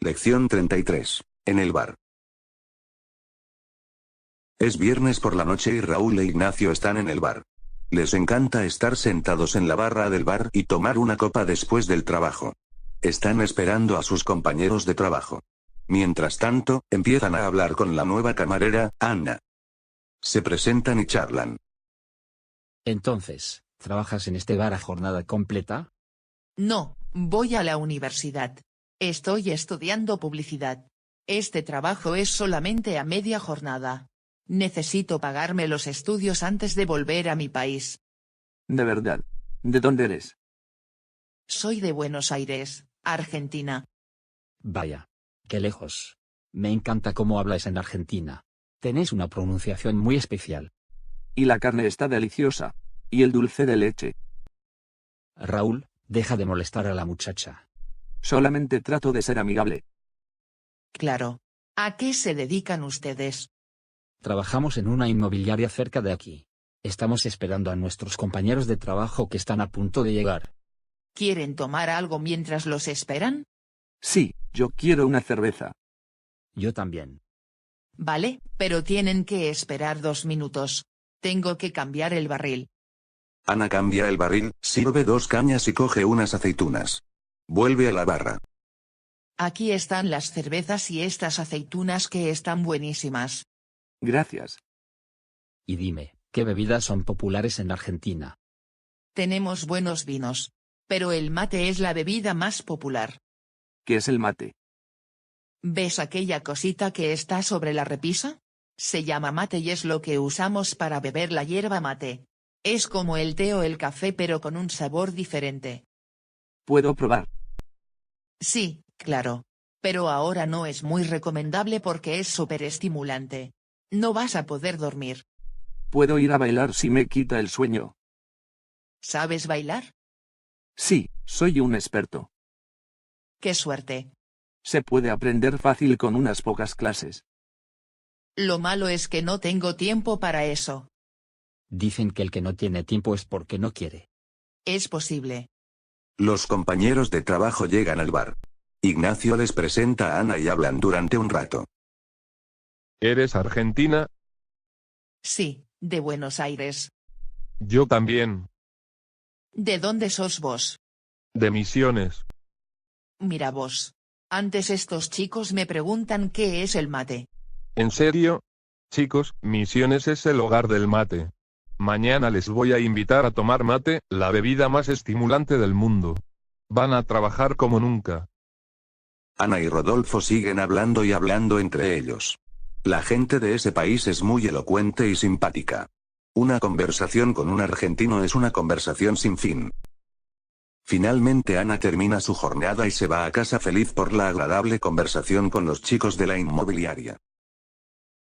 Lección 33. En el bar. Es viernes por la noche y Raúl e Ignacio están en el bar. Les encanta estar sentados en la barra del bar y tomar una copa después del trabajo. Están esperando a sus compañeros de trabajo. Mientras tanto, empiezan a hablar con la nueva camarera, Anna. Se presentan y charlan. Entonces, ¿trabajas en este bar a jornada completa? No, voy a la universidad. Estoy estudiando publicidad. Este trabajo es solamente a media jornada. Necesito pagarme los estudios antes de volver a mi país. ¿De verdad? ¿De dónde eres? Soy de Buenos Aires, Argentina. Vaya. Qué lejos. Me encanta cómo hablas en Argentina. Tenéis una pronunciación muy especial. Y la carne está deliciosa. Y el dulce de leche. Raúl, deja de molestar a la muchacha. Solamente trato de ser amigable. Claro. ¿A qué se dedican ustedes? Trabajamos en una inmobiliaria cerca de aquí. Estamos esperando a nuestros compañeros de trabajo que están a punto de llegar. ¿Quieren tomar algo mientras los esperan? Sí, yo quiero una cerveza. Yo también. Vale, pero tienen que esperar 2 minutos. Tengo que cambiar el barril. Ana cambia el barril, sirve 2 cañas y coge unas aceitunas. Vuelve a la barra. Aquí están las cervezas y estas aceitunas que están buenísimas. Gracias. Y dime, ¿qué bebidas son populares en Argentina? Tenemos buenos vinos. Pero el mate es la bebida más popular. ¿Qué es el mate? ¿Ves aquella cosita que está sobre la repisa? Se llama mate y es lo que usamos para beber la hierba mate. Es como el té o el café pero con un sabor diferente. ¿Puedo probar? Sí, claro. Pero ahora no es muy recomendable porque es súper estimulante. No vas a poder dormir. ¿Puedo ir a bailar si me quita el sueño? ¿Sabes bailar? Sí, soy un experto. ¡Qué suerte! Se puede aprender fácil con unas pocas clases. Lo malo es que no tengo tiempo para eso. Dicen que el que no tiene tiempo es porque no quiere. Es posible. Los compañeros de trabajo llegan al bar. Ignacio les presenta a Ana y hablan durante un rato. ¿Eres argentina? Sí, de Buenos Aires. Yo también. ¿De dónde sos vos? De Misiones. Mira vos. Antes estos chicos me preguntan qué es el mate. ¿En serio? Chicos, Misiones es el hogar del mate. Mañana les voy a invitar a tomar mate, la bebida más estimulante del mundo. Van a trabajar como nunca. Ana y Rodolfo siguen hablando y hablando entre ellos. La gente de ese país es muy elocuente y simpática. Una conversación con un argentino es una conversación sin fin. Finalmente Ana termina su jornada y se va a casa feliz por la agradable conversación con los chicos de la inmobiliaria.